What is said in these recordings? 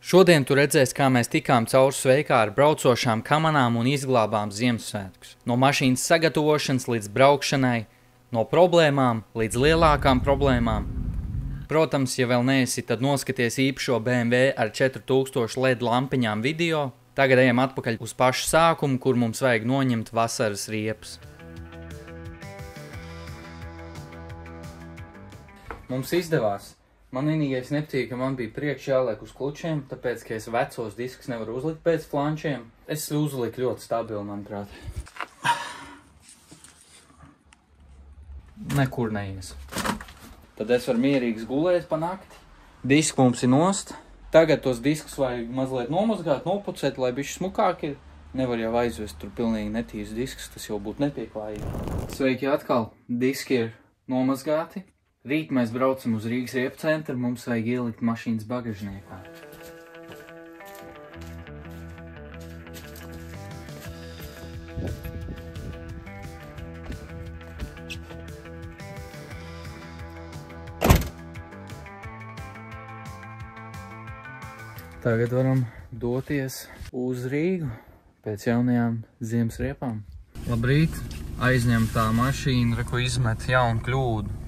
Šodien tu redzēsi, kā mēs tikām cauri sveikā ar braucošām kamanām un izglābām Ziemassvētkus. No mašīnas sagatavošanas līdz braukšanai, no problēmām līdz lielākām problēmām. Protams, ja vēl neesi, tad noskaties īpašo BMW ar 4000 LED lampiņām video. Tagad ejam atpakaļ uz pašu sākumu, kur mums vajag noņemt vasaras riepas. Mums izdevās. Man vienīgais nepatīk, ka man bija priekš jāliek uz klučiem, tāpēc, ka es vecos diskus nevaru uzlikt pēc flančiem. Es uzliku ļoti stabili, manuprāt. Nekur neies. Tad es varu mierīgs gulēt pa nakti. Diski mums ir nost. Tagad tos diskus vajag mazliet nomazgāt, nopucēt, lai bišķi smukāk ir. Nevar jau aizvest tur pilnīgi netīrs disks, tas jau būtu nepieklājīgi. Sveiki atkal, diski ir nomazgāti. Rīt mēs braucam uz Rīgas riepu centru, mums vajag ielikt mašīnas bagažniekā. Tagad varam doties uz Rīgu pēc jaunajām ziemas riepām. Labrīt, aizņemtā mašīna, ko izmet jaunu kļūdu.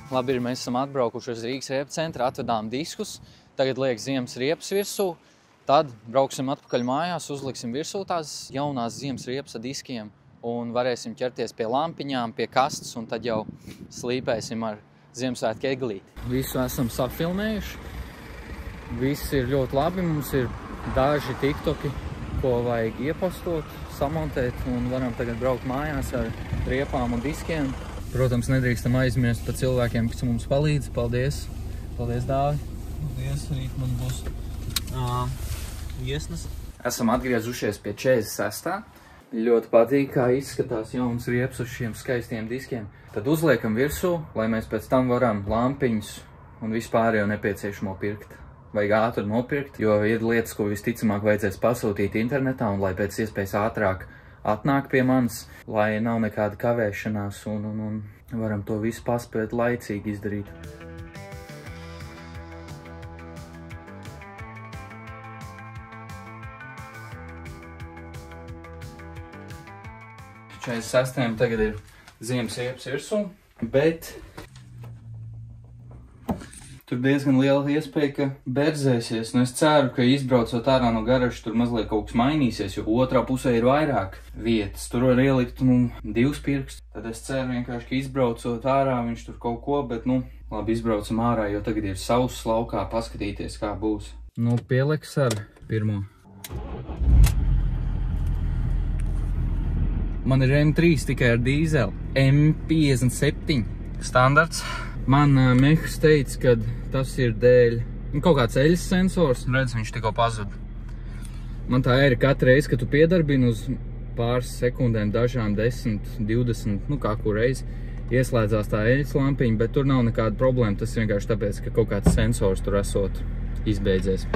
Labi, mēs esam atbraukuši uz Rīgas riepu centru, atvedām diskus, tagad liek ziemas riepas virsū, tad brauksim atpakaļ mājās, uzliksim virsū tās jaunās ziemas riepas ar diskiem un varēsim ķerties pie lampiņām, pie kastes un tad jau slīpēsim ar Ziemassvētku eglīti. Visu esam sapfilmējuši, viss ir ļoti labi, mums ir daži tiktoki, ko vajag iepostot, samontēt un varam tagad braukt mājās ar riepām un diskiem. Protams, nedrīkstam aizmirst par cilvēkiem, kas mums palīdz. Paldies! Paldies, Dāvi! Paldies, rīt man būs viesnes. Esam atgriezušies pie 46. Ļoti patīk, kā izskatās jauns rieps uz šiem skaistiem diskiem. Tad uzliekam virsū, lai mēs pēc tam varam lampiņus un vispārējo nepieciešamo pirkt. Vajag ātri nopirkt, jo ir lietas, ko visticamāk vajadzēs pasūtīt internetā un lai pēc iespējas ātrāk atnāk pie manis, lai nav nekāda kavēšanās un varam to visu paspēt laicīgi izdarīt. Šajās 6. tagad ir ziemas riepas virsū, bet tur diezgan liela iespēja, ka berzēsies. Es ceru, ka izbraucot ārā no garažas, tur mazliet kaut kas mainīsies, jo otrā pusē ir vairāk vietas. Tur var ielikt, 2 pirkstus. Tad es ceru vienkārši, ka izbraucot ārā viņš tur kaut ko, bet, labi, izbraucam ārā, jo tagad ir sauss laukā, paskatīties, kā būs. Pieliks ar pirmo. Man ir M3 tikai ar dīzeli. M57 standarts. Man mehs teica, ka tas ir dēļ kaut kāds eļas sensors. Redz, viņš tikko pazuda. Man tā ir katru reizi, kad tu piedarbini uz pāris sekundēm, dažām 10, 20, kā kur reizi, ieslēdzās tā eļas lampiņa, bet tur nav nekāda problēma. Tas vienkārši tāpēc, ka kaut kāds sensors tur esot izbeidzies.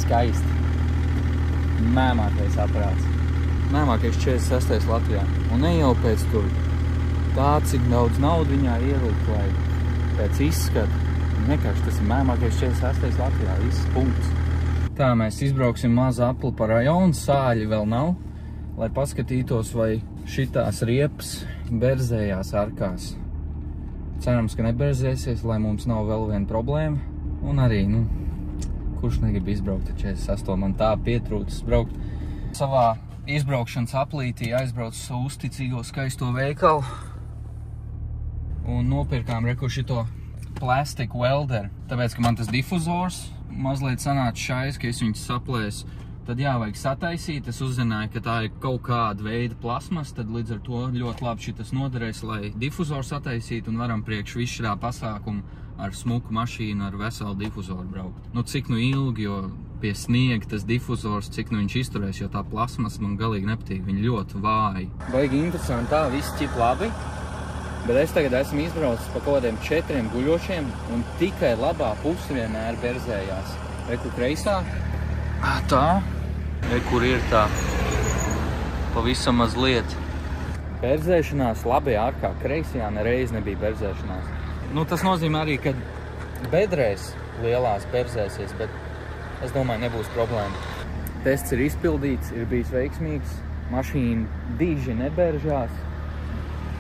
Skaisti. Mēmākais aparāts. Mēmākais 46. Latvijā. Un ne jau pēc tur tā, cik daudz naudu viņā ielikt, vai pēc izskata. Vienkārši tas ir mēmākais 46. Latvijā. Viss punkts. Tā mēs izbrauksim mazu apli pa rajonu, sāļi vēl nav, lai paskatītos, vai šitās riepas berzējās arkās. Cerams, ka neberzēsies, lai mums nav vēl viena problēma. Un arī, kurš negrib izbraukt ar 48, man tā pietrūcis braukt. Savā izbraukšanas aplītī aizbraucu savu uzticīgo skaisto veikalu un nopirkām šito plastic welder. Tāpēc, ka man tas difuzors mazliet sanāca šais, ka es viņus saplēsu, tad vajag sataisīt. Es uzzināju, ka tā ir kaut kāda veida plasmas, tad līdz ar to ļoti labi šitas noderēs, lai difuzoru sataisītu un varam priekš visu šā pasākumu ar smuku mašīnu, ar veselu difuzoru braukt. Cik ilgi, jo pie sniega tas difuzors, cik viņš izturēs, jo tā plasmas man galīgi nepatīk, viņi ļoti vāji. Baigi interesanti, tā viss ķip labi, bet es tagad esmu izbraucis pa kaut kādiem 4 guļošiem un tikai labā puse vienmēr berzējās. Reku kreisā. Tā. Rekur ir tā. Pavisam mazliet. Berzēšanās labajā arkā. Kreisajā nereiz nebija berzēšanās. Tas nozīmē arī, ka bedrēs lielās berzēsies, bet es domāju, nebūs problēma. Tests ir izpildīts, ir bijis veiksmīgs. Mašīna diži neberžās.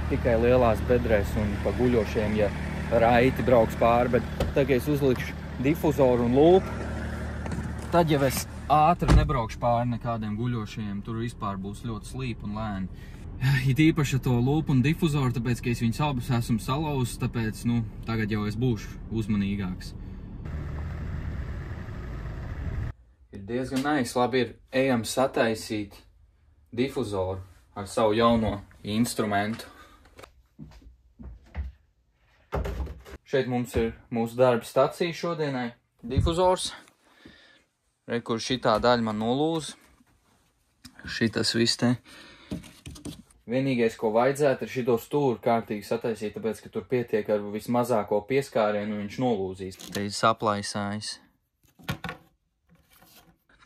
Tikai lielās bedrēs un pa guļošiem, ja raiti brauks pāri, bet tagad es uzlikšu difuzoru un lūpu. Tad jau es ātri nebraukšu pāri nekādiem guļošiem, tur vispār būs ļoti slīpi un lēni. It īpaši to lūpu un difuzoru, tāpēc, ka es viņus abus esmu salauzis, tāpēc, tagad jau es būšu uzmanīgāks. Ir diezgan nice, labi ir ejam sataisīt difuzoru ar savu jauno instrumentu. Šeit mums ir mūsu darba stacija šodienai. Difuzors. Kur šitā daļa man nolūza. Šitas viss te. Vienīgais, ko vajadzētu, ir šito stūri kārtīgi sataisīt, tāpēc, ka tur pietiek ar vismazāko pieskārienu un viņš nolūzīs. Te ir saplaisājis.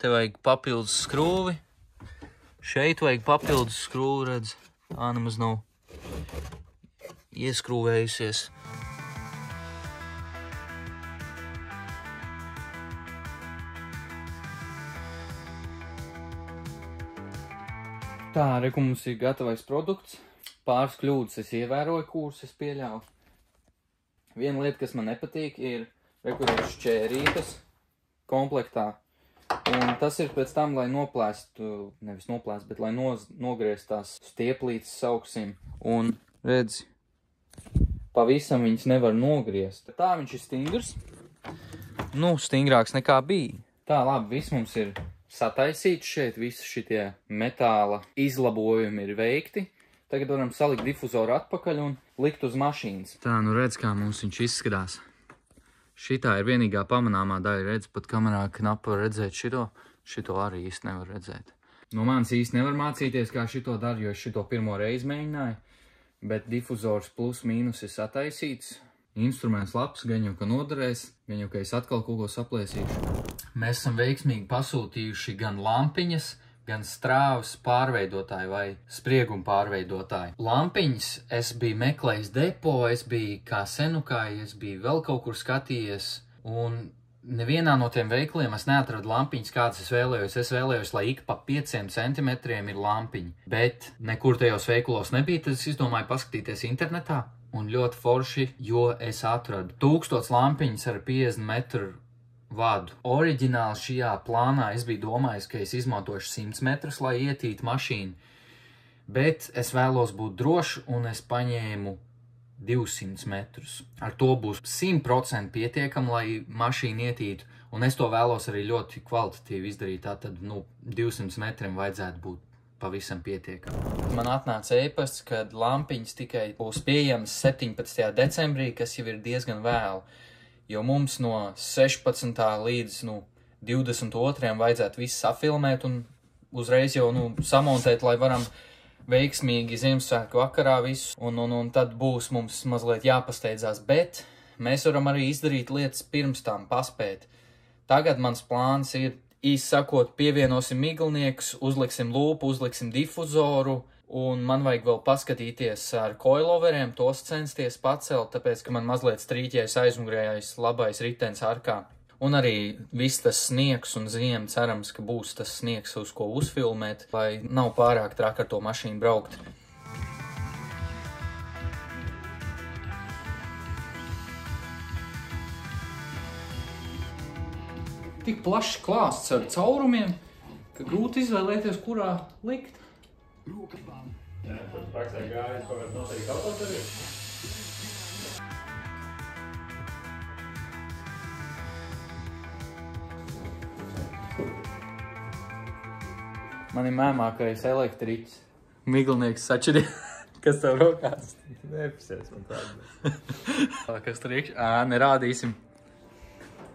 Te vajag papildus skrūvi. Šeit vajag papildus skrūvi, redz. Tā nemaz nav ieskrūvējusies. Tā, reku mums ir gatavais produkts. Pāris kļūdas es ievēroju, kuras es pieļauju. Viena lieta, kas man nepatīk, ir reku ir šķērītas komplektā. Un tas ir pēc tam, lai noplēstu, nevis noplēst, bet lai nogriezt tās stieplītes sauksim. Un redzi, pavisam viņas nevar nogriezt. Tā viņš ir stingrs. Stingrāks nekā bija. Tā, labi, viss mums ir sataisīts šeit, visi šitie metāla izlabojumi ir veikti. Tagad varam salikt difuzoru atpakaļ un likt uz mašīnas. Tā, redz, kā mums viņš izskatās. Šitā ir vienīgā pamanāmā daļa, redz, pat kamerā knapi var redzēt šito. Šito arī īsti nevar redzēt. No manis īsti nevar mācīties, kā šito daru, jo es šito pirmo reizi mēģināju. Bet difuzors plus mīnus ir sataisīts. Instruments labs, gan jau, ka noderēs, gan jau, ka es atkal kaut ko saplēsīšu. Mēs esam veiksmīgi pasūtījuši gan lampiņas, gan strāvas pārveidotāju vai spriegumu pārveidotāju. Lampiņas es biju meklējis depo, es biju kā senukāji, es biju vēl kaut kur skatījies, un nevienā no tiem veikliem es neatradu lampiņas, kādas es vēlējos. Es vēlējos, lai ik pa 5 centimetriem ir lampiņa, bet nekur tajos veiklos nebija, tad es izdomāju paskatīties internetā, un ļoti forši, jo es atradu 1000 lampiņas ar 50 metru vadu. Oriģināli šajā plānā es biju domājis, ka es izmantošu 100 metrus, lai ietītu mašīnu, bet es vēlos būt drošs un es paņēmu 200 metrus. Ar to būs 100% pietiekami, lai mašīnu ietītu, un es to vēlos arī ļoti kvalitatīvi izdarīt, tātad, 200 metriem vajadzētu būt pavisam pietiekami. Man atnāca e-pasts, kad lampiņas tikai būs pieejamas 17. decembrī, kas jau ir diezgan vēlu. Jo mums no 16. līdz 22. vajadzētu visu safilmēt un uzreiz jau samontēt, lai varam veiksmīgi Ziemassvētku vakarā visu. Un tad būs mums mazliet jāpasteidzās, bet mēs varam arī izdarīt lietas pirms tām paspēt. Tagad mans plāns ir, īsi sakot, pievienosim miglniekus, uzliksim lūpu, uzliksim difuzoru. Un man vajag vēl paskatīties ar coiloveriem, tos censties pacelt, tāpēc, ka man mazliet strīķējas aizmugurējais labais ritenis arkā. Un arī viss tas sniegs un ziema, cerams, ka būs tas sniegs, uz ko uzfilmēt, lai nav pārāk traki ar to mašīnu braukt. Tik plašs klāsts ar caurumiem, ka grūti izvēlēties, kurā likt. Jā, tad praksē gājas kaut kāds noteikti autos arī? Man ir mēmākais elektriķis. Miglnieks sačeri, kas tev rokās. Nepasies man tādu. Kas tur iekšā? Nerādīsim.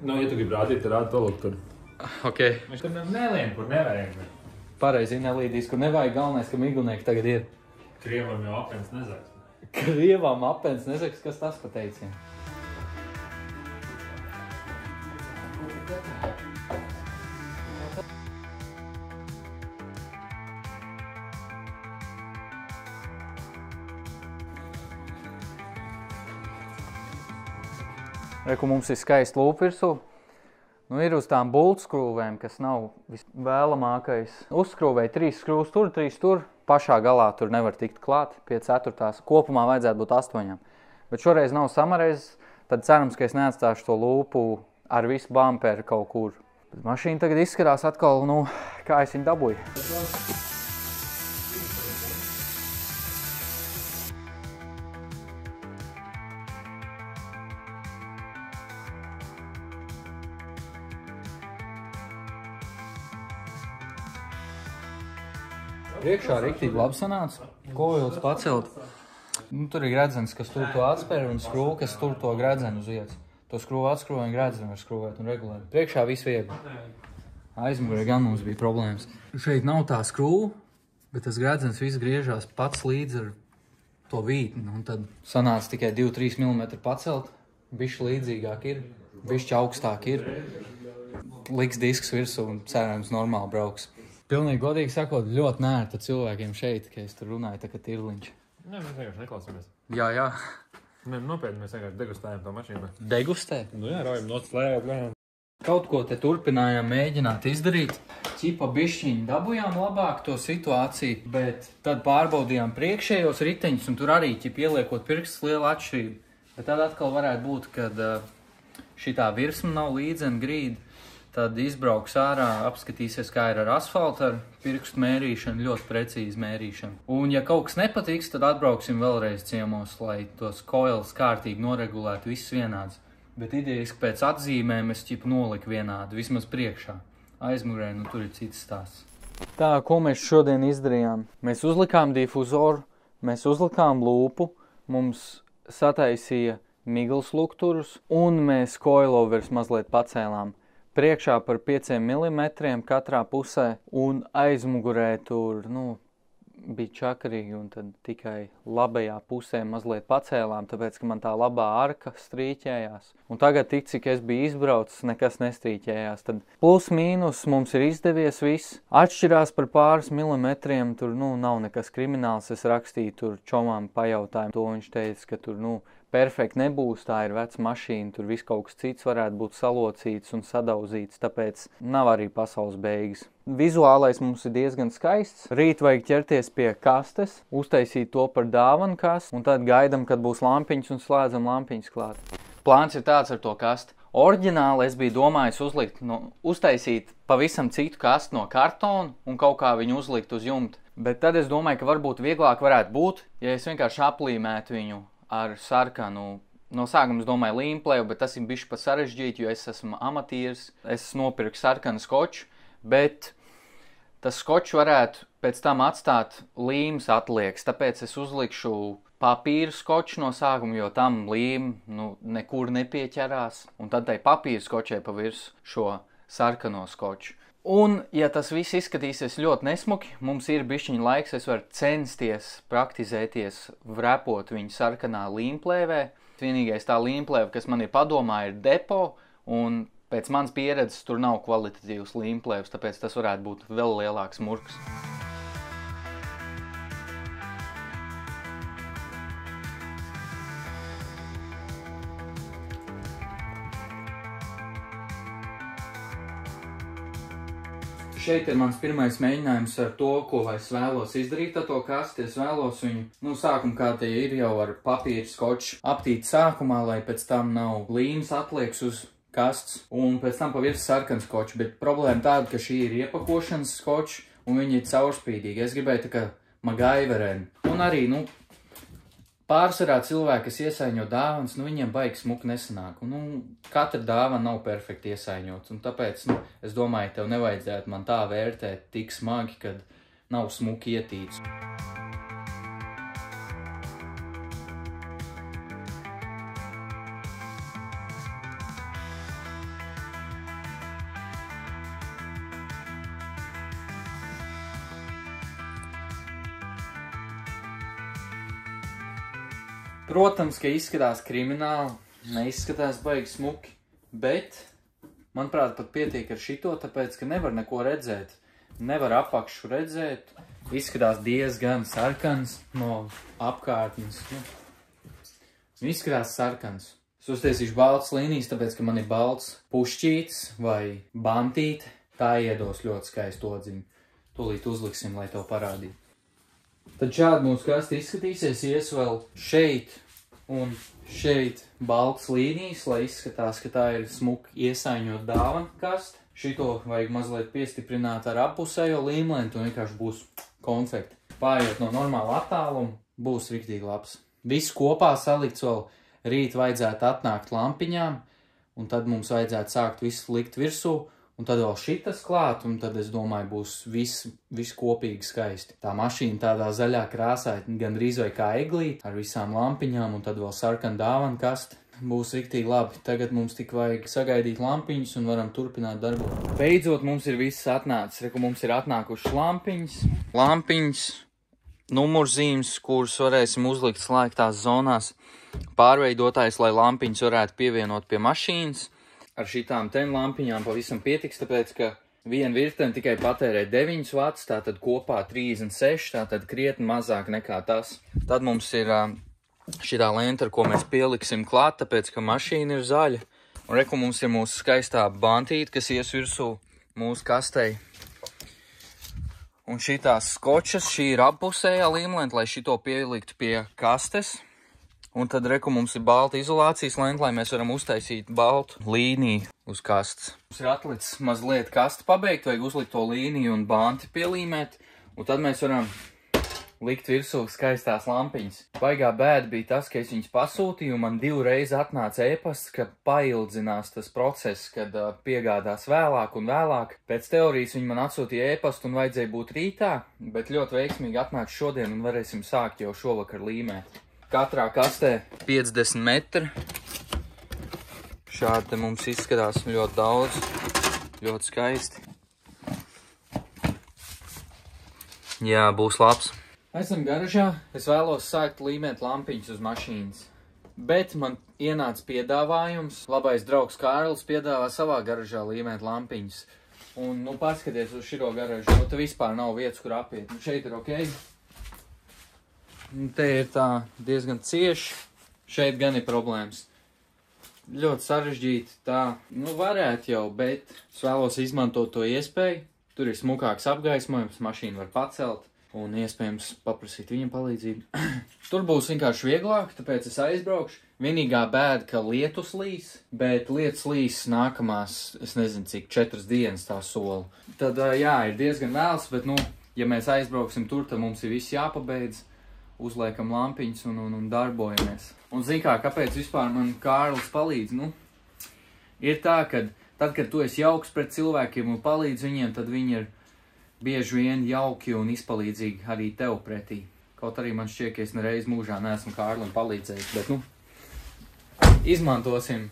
Ja tu gribi rādīt, tad rādi to lūk tur. Ok. Viņš tur nelien, kur nevajag. Pareizi nelīdīs, kur nevajag, galvenais, ka miglnieki tagad ir. Krievam jau apens nezags. Krievam apens nezags, kas tas pateicien? Reku mums ir skaisti lūpa virsū. Nu, ir uz tām bultskrūvēm, kas nav visvēlamākais. Uzskrūvēja 3 skrūvas tur, 3 tur. Pašā galā tur nevar tikt klāt pie 4. Kopumā vajadzētu būt 8. Bet šoreiz nav samareizes, tad cerams, ka es neatstāšu to lūpu ar visu bamperu kaut kur. Bet mašīna tagad izskatās atkal, nu, kā es viņu dabūju. Priekšā riktīgi labi sanāca, kovilus pacelt. Nu, tur ir gredzens, kas tur to atspēr un skrūva, kas tur to gredzenu uz vietas. To skrūvu atskrūva un gredzenu var skrūvēt un regulēt. Priekšā viss viegli. Aizmugurē gan mums bija problēmas. Šeit nav tā skrūva, bet tas gredzens viss griežās pats līdz ar to vītni. Un tad sanāca tikai 2-3 mm pacelt. Bišķi līdzīgāk ir, bišķi augstāk ir. Liks disks virsū un cerams normāli brauks. Pilnīgi godīgi sakot, ļoti nērta cilvēkiem šeit, ka es tur runāju tā kā tirliņš. Nē, mēs vienkārši neklausāmies. Jā. Nē, nopietni, mēs vienkārši degustējam to mašīnu. Degustē? Nu jā, raujam noslējāt, lējām. Kaut ko te turpinājām mēģināt izdarīt. Ķipa bišķiņi dabujām labāk to situāciju, bet tad pārbaudījām priekšējos riteņus un tur arī ķipa ieliekot pirkstus liela atšķirība. Bet tad atkal varētu būt, kad šitā virsma nav līdzena grīda. Tad izbrauks ārā, apskatīsies, kā ir ar asfaltu, ar pirkstu mērīšanu, ļoti precīzi mērīšanu. Un, ja kaut kas nepatiks, tad atbrauksim vēlreiz ciemos, lai tos koilas kārtīgi noregulētu, viss vienāds. Bet idejiski pēc atzīmēm es ķipu noliku vienādi, vismaz priekšā. Aizmugurē, nu tur ir cits stāsts. Tā, ko mēs šodien izdarījām? Mēs uzlikām difuzoru, mēs uzlikām lūpu, mums sataisīja miglas lukturus un mēs coilovers mazliet pacēlām. Priekšā par 5 mm katrā pusē un aizmugurē tur, nu, bija čakarīgi un tad tikai labajā pusē mazliet pacēlām, tāpēc, ka man tā labā arka strīķējās. Un tagad tik, cik es biju izbraucis, nekas nestrīķējās. Tad plus mīnus mums ir izdevies viss. Atšķirās par pāris milimetriem, tur, nu, nav nekas krimināls. Es rakstīju tur čomām pajautājumu. To viņš teica, ka tur, nu, perfekti nebūs, tā ir veca mašīna, tur viss kaut kas cits varētu būt salocīts un sadauzīts, tāpēc nav arī pasaules beigas. Vizuālais mums ir diezgan skaists. Rīt vajag ķerties pie kastes, uztaisīt to par dāvanu kastu, un tad gaidam, kad būs lampiņas un slēdzam lampiņas klāt. Plāns ir tāds ar to kastu. Oriģināli es biju domājis uztaisīt pavisam citu kastu no kartona un kaut kā viņu uzlikt uz jumta. Bet tad es domāju, ka varbūt vieglāk varētu būt, ja es vienkārši aplīmētu viņu ar sarkanu. No sākuma es domāju līmpleju, bet tas ir bišķi pa sarežģīti, jo es esmu amatieris. Es nopirku sarkanu skoču, bet tas skočs varētu pēc tam atstāt līmes atliekas, tāpēc es uzlikšu papīra skoču no sākuma, jo tam līme nekur nepieķerās. Un tad tai papīra skočai pa virsmu šo sarkano skoču. Un, ja tas viss izskatīsies ļoti nesmuki, mums ir bišķiņa laiks, es varu censties, praktizēties, vrepot viņu sarkanā līmplēvē. Vienīgais tā līmplēva, kas man ir padomā, ir depo, un pēc manas pieredzes tur nav kvalitatīvs līmplēvs, tāpēc tas varētu būt vēl lielāks murks. Šeit ir mans pirmais mēģinājums ar to, ko es vēlos izdarīt ar to kasti. Es vēlos viņu, sākuma kā te ir jau ar papīra skoču aptīt sākumā, lai pēc tam nav līmes atlieks uz kasts un pēc tam pa virs sarkans skoču. Bet problēma tāda, ka šī ir iepakošanas skoču un viņi ir caurspīdīgi. Es gribēju tā kā magaiverēni. Un arī, pārsvarā cilvēki, kas iesaiņo dāvanas, viņiem baigi smuki nesanāk. Un, katra dāvana nav perfekti iesaiņots. Un tāpēc, es domāju, tev nevajadzētu man tā vērtēt tik smagi, kad nav smuki ietīts. Protams, ka izskatās krimināli, neizskatās baigi smuki, bet, manuprāt, pat pietiek ar šito, tāpēc, ka nevar neko redzēt. Nevar apakšu redzēt, izskatās diezgan sarkans no apkārtnes. Izskatās sarkans. Es uztaisīšu baltas līnijas, tāpēc, ka man ir balts pušķīts vai bantīte. Tā iedos ļoti skaistu odziņu. Tūlīt uzliksim, lai to parādītu. Tad šādi mūsu kaste izskatīsies. Ies vēl šeit un šeit baltas līnijas, lai izskatās, ka tā ir smuki iesaiņot dāvana kaste. Šito vajag mazliet piestiprināt ar appusējo līmlentu un vienkārši būs konfekti. Pārējot no normāla attāluma, būs riktīgi labs. Viss kopā salikts vēl rīt vajadzētu atnākt lampiņām, un tad mums vajadzētu sākt visu likt virsū, un tad vēl šitas klāt, un tad es domāju būs viss kopīgi skaisti. Tā mašīna tādā zaļā krāsā, gan drīz vai kā eglī, ar visām lampiņām, un tad vēl sarkana dāvana kaste. Būs riktīgi labi. Tagad mums tik vajag sagaidīt lampiņas un varam turpināt darbu. Beidzot mums ir viss atnācis. Reku mums ir atnākušas lampiņas, numurzīmes, kuras varēsim uzlikt slēgtās zonās. Pārveidotājs, lai lampiņas varētu pievienot pie mašīnas. Ar šitām ten lampiņām pavisam pietiks, tāpēc, ka viena virtene tikai patērē 9 vats, tātad kopā 36, tātad krietni mazāk nekā tas. Tad mums ir šitā lenta, ar ko mēs pieliksim klāt, tāpēc, ka mašīna ir zaļa. Un reku mums ir mūsu skaistā bantīte, kas ies virsū mūsu kastei. Un šitās skočas, šī ir appusējā līmlenta, lai šito pieliktu pie kastes. Un tad reku mums ir balta izolācijas lenta, lai mēs varam uztaisīt baltu līniju uz kastes. Mums ir atlicis mazliet kastu pabeigt, vajag uzlikt to līniju un banti pielīmēt. Un tad mēs varam likt virsū skaistās lampiņas. Baigā bēda bija tas, ka es viņas pasūtīju, man 2 reizes atnāca e-pasts, ka paildzinās tas process, kad piegādās vēlāk un vēlāk. Pēc teorijas viņi man atsūtīja e-pastu un vajadzēja būt rītā, bet ļoti veiksmīgi atnāca šodien un varēsim sākt jau šovakar līmēt. Katrā kastē 50 metri. Šādi te mums izskatās ļoti daudz, ļoti skaisti. Jā, būs labs. Esam garažā, es vēlos sākt līmēt lampiņas uz mašīnas. Bet man ienāca piedāvājums, labais draugs Kārlis piedāvā savā garažā līmēt lampiņas. Un, paskaties uz šito garažu, te vispār nav vietas, kur apiet. Šeit ir ok. Te ir tā diezgan cieši, šeit gan ir problēmas. Ļoti sarežģīti tā, varētu jau, bet es vēlos izmantot to iespēju. Tur ir smukāks apgaismojums, mašīnu var pacelt. Un iespējams paprasīt viņam palīdzību. Tur būs vienkārši vieglāk, tāpēc es aizbraukšu. Vienīgā bēda, ka lietus līs, bet lietus līs nākamās, es nezinu cik, 4 dienas tā sola. Tad, jā, ir diezgan vēls, bet, ja mēs aizbrauksim tur, tad mums ir viss jāpabeidz. Uzliekam lampiņas un darbojamies. Un zin kā, kāpēc vispār man Kārlis palīdz? Ir tā, ka tad, kad tu esi jauks pret cilvēkiem un palīdz viņiem, tad viņi ir bieži vien jauki un izpalīdzīgi arī tev pretī. Kaut arī man šķiet, ka es nereiz mūžā neesmu Kārlim palīdzējis, bet, izmantosim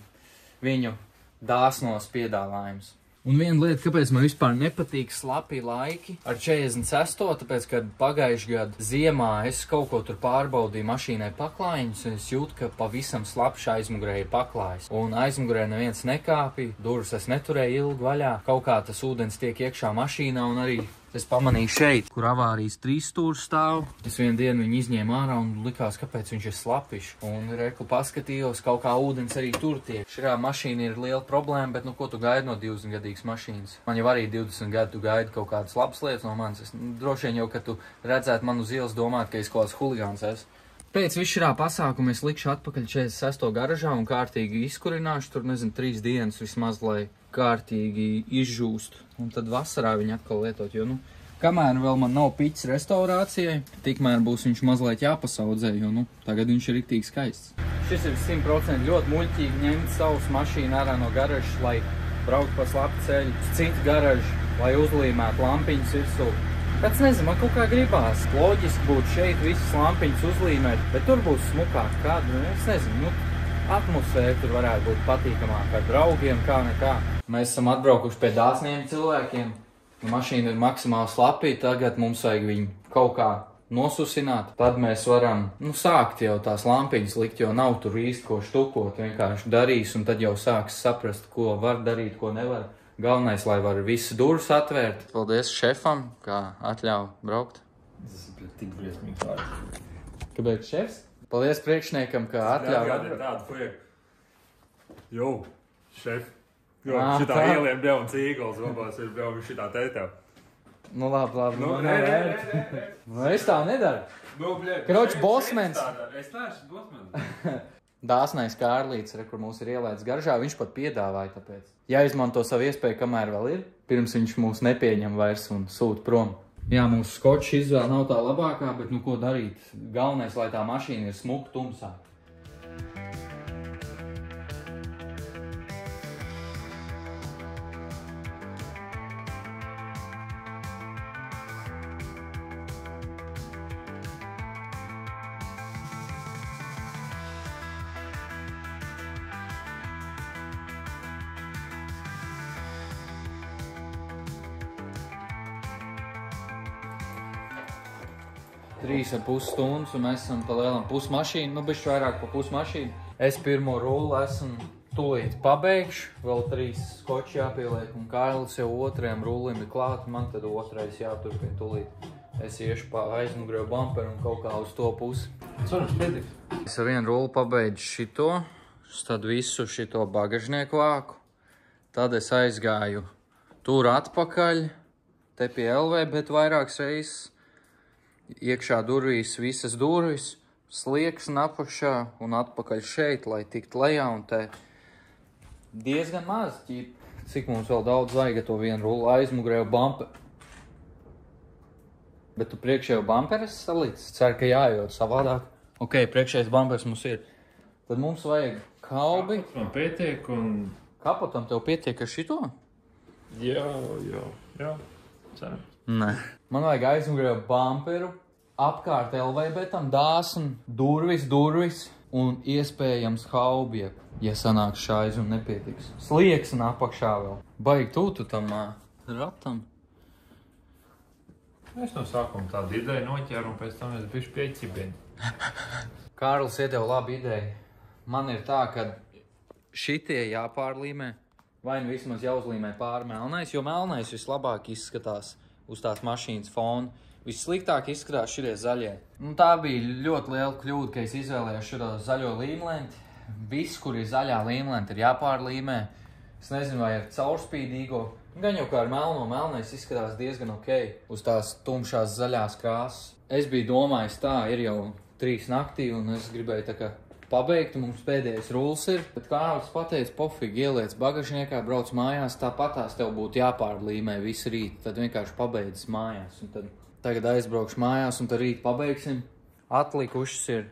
viņu dāsnos piedāvājumus. Un viena lieta, kāpēc man vispār nepatīk slapi laiki ar 46, tāpēc, kad pagājuši gadu ziemā es kaut ko tur pārbaudīju mašīnai paklājiņus, un es jūtu, ka pavisam slapši aizmugurē ir paklājs. Un aizmugurē neviens nekāpja, durvis es neturēju ilgi vaļā, kaut kā tas ūdens tiek iekšā mašīnā, un arī es pamanīju šeit, kur avārijas 3 stūri stāv. Es vienu dienu viņu izņēmu ārā un likās, kāpēc viņš ir slapišs. Un reku paskatījos, kaut kā ūdens arī tur tiek. Šajā mašīna ir liela problēma, bet ko tu gaidi no 20-gadīgas mašīnas? Man jau arī 20 gadu tu gaidi kaut kādas labas lietas no manis. Droši vien jau, kad tu redzētu manu uz ielas, domāt, ka es kaut kāds huligāns esmu. Pēc visu šā pasākuma es likšu atpakaļ 46. garažā un kārtīgi izkurināšu tur, 3 dienas vismaz, lai kārtīgi izžūst. Un tad vasarā viņu atkal lietot, jo, kamēr vēl man nav piķis restaurācijai, tikmēr būs viņš mazliet jāpasaudzē, jo, tagad viņš ir riktīgi skaists. Šis ir 100% ļoti muļķīgi ņemt savus mašīnu ārā no garažas, lai braukt pa slapu ceļu, citu garažu, lai uzlīmētu lampiņas virsū. Pēc nezinu, man kaut kā gribās. Loģiski būtu šeit visas lampiņas uzlīmēt, bet tur būs smukāk kādu, es nezinu, atmosfēra tur varētu būt patīkamāk ar draugiem, kā nekā. Mēs esam atbraukuši pie dāsniem cilvēkiem. Mašīna ir maksimāli slapīga, tagad mums vajag viņu kaut kā nosusināt. Tad mēs varam, sākt jau tās lampiņas likt, jo nav tur īsti ko štukot. Vienkārši darīs un tad jau sāks saprast, ko var darīt, ko nevar. Galvenais, lai var visu durvis atvērt. Paldies šefam, kā atļauj braukt. Tas ir tik briesmīgi vārds. Kāpēc šefs? Paldies priekšniekam, kā atļauj. Jā, tādu fujeku. Jo, šef. Jo, šitā ieliem Bļauns Īgals, labās ir Bļauns šitā teitā. Nu, labi. Nu, nē. Nu, es tā nedaru. Nu, bļē. Kroč, bosmens. Es neesmu bosmens. Dāsnais Kārlīts, kur mūs ir ielēts garžā, viņš pat piedāvāja tāpēc. Jāizmanto savu iespēju, kamēr vēl ir, pirms viņš mūs nepieņem vairs un sūta prom. Jā, mūsu skoča izvēle nav tā labākā, bet nu ko darīt? Galvenais, lai tā mašīna ir smuka tumsā. Trīs ar pus stundas, un mēs esam pa lielam pusmašīnu, nu bišķi vairāk pa pusmašīnu. Es pirmo rulli esmu tūlīt pabeigšu, vēl 3 skoči jāpieliek, un Kārlis jau otrajam rullim ir klāt, man tad otrais jāturpina tūlīt. Es iešu pa aizmugurēju bumperu un kaut kā uz to pusi. Cerams, pietiks. Es ar vienu rulli pabeidzu šito, tad visu šito bagažnieku vāku. Tad es aizgāju tur atpakaļ, te pie LV, bet vairākas reizes. Iekšā durvīs visas durvis, slieksni apakšā un atpakaļ šeit, lai tiktu lejā, un te diezgan maz ķip. Cik mums vēl daudz vajag to vienu rulli aizmugurēju bumperu. Bet tu priekšējo bumperu esi salīdz? Ceru, ka jājūt savādāk. Ok, priekšējais bumpers mums ir. Tad mums vajag kaubi. Kapots man pietiek un... Kapotam tev pietiek ar šito? Jā, cerams. Nē. Man vajag aizmugurēju bumperu, apkārt LV-betam, dāsni, durvis un iespējams haubi, ja sanāks šais un nepietiks. Slieksni apakšā vēl. Baigi tu tam ratam. Es no sākuma tādu ideju noķēru un pēc tam es bišu pieķibini. Kārlis iedeva labu ideju. Man ir tā, ka šitie jāpārlīmē, vai nu vismaz jāuzlīmē pāri melnais, jo melnais vislabāk izskatās uz tās mašīnas fona. Vissliktāk izskatās šitie zaļie. Nu, tā bija ļoti liela kļūda, ka es izvēlējos šo zaļo līmlenti. Viss, kur ir zaļā līmlenti, ir jāpārlīmē. Es nezinu, vai ar caurspīdīgo. Gan jau kā ar melnais izskatās diezgan ok uz tās tumšās zaļās krāsas. Es biju domājis tā, ir jau 3 naktī, un es gribēju tā kā pabeigt, mums pēdējais rulls ir. Bet Kārlis pateica, pofīgi ieliec bagažniekā, brauc mājās, tāpatās tev būtu jāpārlīmē visu rītu. Tad vienkārši pabeidzis mājās. Un tad tagad aizbraukšu mājās un tad rīt pabeigsim. Atlikušas ir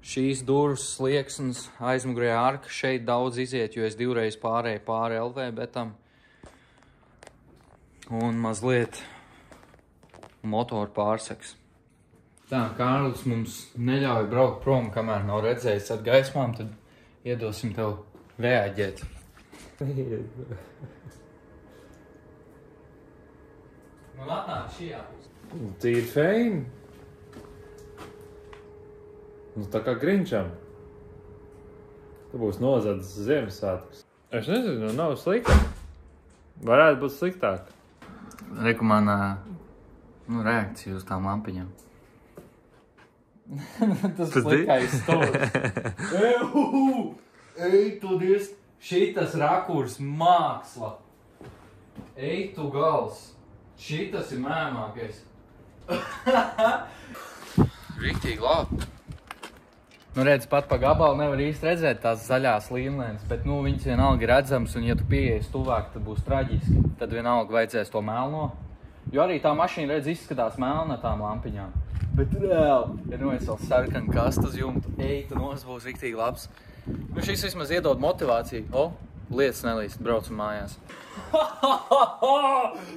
šīs durvis, slieksnes, aizmugurējā arka. Šeit daudz iziet, jo es 2 reizes pārēju pāri LV betam. Un mazliet motoru pārseks. Tā, Kārlis mums neļauj braukt prom, kamēr nav redzējis ar gaismām, tad iedosim tev reaģēt. Nu, atnāk šajā. Tīri feini. Nu, tā kā Grinčam. Tu būs nozadzis Ziemassvētkus. Es nezinu, nav sliktāk. Varētu būt sliktāk. Reku man reakcija uz tām lampiņām. Tas slikais stos. Ej, tu diez. Šitas rakurs māksla. Ej, tu gals. Šitas ir mēmākais. Riktīgi labi. Nu redz, pat pa gabalu nevar īsti redzēt tās zaļās līmlēnes, bet nu viņas vienalga ir redzams, un ja tu pieejies tuvāk, tad būs traģiski. Tad vienalga vajadzēs to melno. Jo arī tā mašīna redz izskatās melna tām lampiņām. Bet reāli, ja nu es vēl sarkanu kastu uz jumtu, ej, tu nos būs riktīgi labs. Nu šis vismaz iedod motivāciju. O, lietas nelīst, braucam mājās.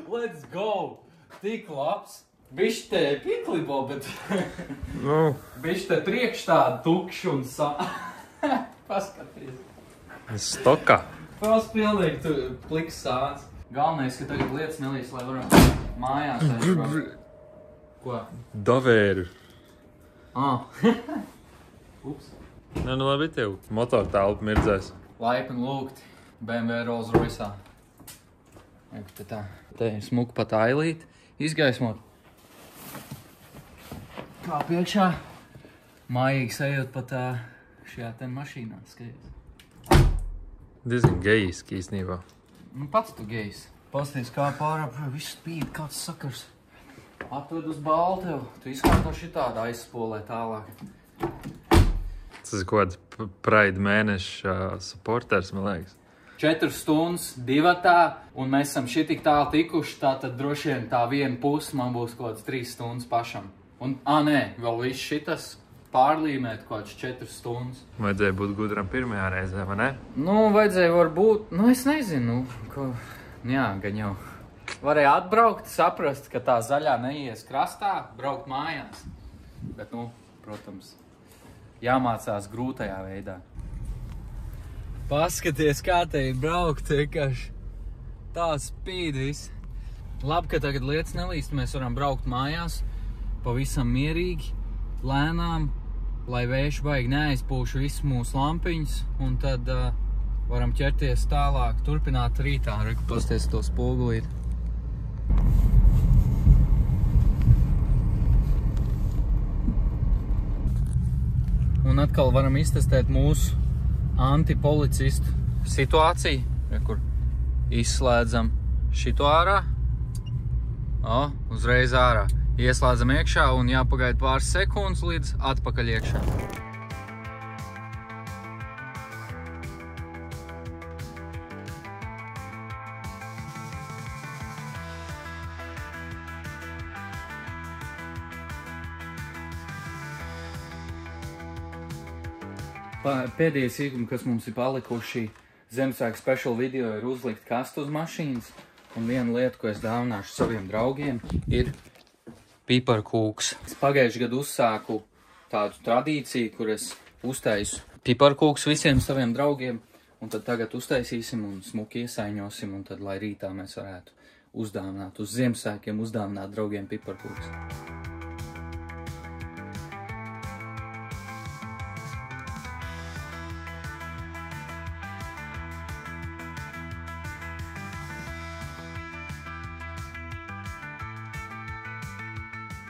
Let's go! Tik labs! Bišķi te pieklibo, bet bišķi te priekš tādu tukšu un Paskaties. Stoka. Pals pilnīgi pliks sāds. Galvenais, ka tagad lietas nelīst, lai varam mājās aizbraukt. Ko? Davēri. Ups. Nu labi tev. Motor telpa mirdzēs. Laipni lūgti BMW Rolls Royce'ā. Te tā. Te ir smuka pat ailīt. Izgaismot. Kā priekšā. Mājīgi sajūt pat šajā te mašīnā. Skaties. Diezgan gejiski īstenībā. Nu, pats tu gejs. Pasties kā pārā, viss spīd, kāds sakars. Atved uz balvu tev. Tu izkārto šitādu aizspolē tālāk. Tas ir kaut kāds Pride mēneša supporters, man liekas. 4 stundas, 2, un mēs esam šitik tālu tikuši, tātad droši vien tā viena puse man būs kaut kāds 3 stundas pašam. Un, nē, vēl viss šitas pārlīmēt kaut kāds 4 stundas. Vajadzēja būt gudram pirmajā reizē, vai ne? Nu, vajadzēja varbūt, es nezinu, jā, gan jau. Varēja atbraukt, saprast, ka tā zaļā neies krastā, braukt mājās. Bet, protams, jāmācās grūtajā veidā. Paskaties, kā te ir braukt, vienkārši tā spīd viss. Labi, ka tagad lietas nelīst, mēs varam braukt mājās, pavisam mierīgi, lēnām, lai vējš baigi neaizpūš visu mūsu lampiņas, un tad varam ķerties tālāk, turpināt rītā. Pasties to spogulīt. Un atkal varam iztestēt mūsu antipolicistu situāciju, kur izslēdzam šito ārā, uzreiz ārā, ieslēdzam iekšā un jāpagaida pāris sekundes līdz atpakaļ iekšā. Pēdējie sīkumi, kas mums ir palikuši Ziemassvētku special video, ir uzlikt kastu uz mašīnas. Un viena lieta, ko es dāvināšu saviem draugiem, ir piparkūks. Es pagājuši gadu uzsāku tādu tradīciju, kur es uztaisu piparkūks visiem saviem draugiem. Un tad tagad uztaisīsim un smuki iesaiņosim, un tad, lai rītā mēs varētu uzdāvināt uz Ziemassvētkiem, uzdāvināt draugiem piparkūks.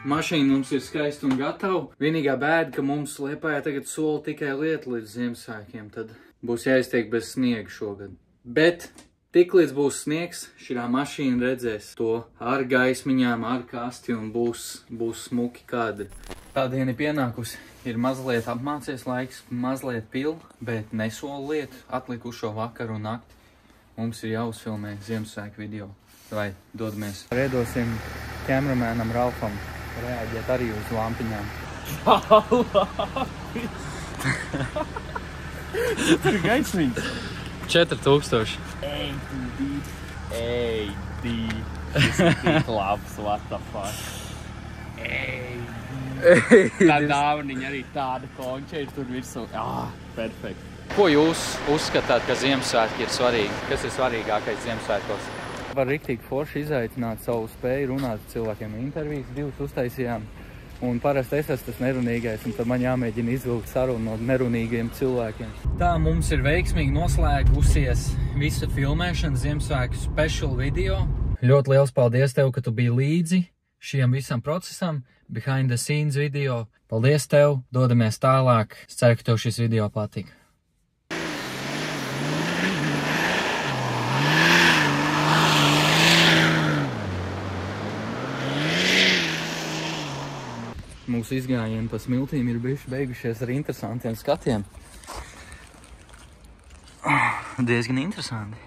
Mašīna mums ir skaista un gatava. Vienīgā bēda, ka mums Liepājā tagad sola tikai lieta līdz Ziemassvētkiem, tad būs jāiztiek bez sniega šogad. Bet tiklīdz būs sniegs, šī mašīna redzēs to ar gaismiņām, ar kasti un būs smuki kadri. Tā diena ir pienākusi. Ir mazliet apmācies laiks, mazliet pil, bet nesola lietu atlikušo vakaru un nakti. Mums ir jāuzfilmē Ziemassvētku video. Vai dodamies. Riedosim kameramēnam Ralfam reaģēt arī uz lampiņām. Tur ir gaismīgs. 4000. Ej, tas ir tik labs, what the fuck. Tā dāvaniņa arī tāda konča ir tur virsū. Perfekt. Ko jūs uzskatāt, ka Ziemassvētki ir svarīgi? Kas ir svarīgākais Ziemassvētkos? Var riktīgi forši izaicināt savu spēju runāt ar cilvēkiem. Intervijas 2 uztaisījām, un parasti es esmu tas nerunīgais, un tad man jāmēģina izvilkt sarunu no nerunīgiem cilvēkiem. Tā mums ir veiksmīgi noslēgusies visa filmēšana Ziemassvētku special video. Ļoti liels paldies tev, ka tu biji līdzi šiem visam procesam, behind the scenes video. Paldies tev, dodamies tālāk. Es ceru, ka tev šis video patika. Mūsu izgājieni pa smiltīm ir bijuši beigušies ar interesantiem skatiem. Diezgan interesanti.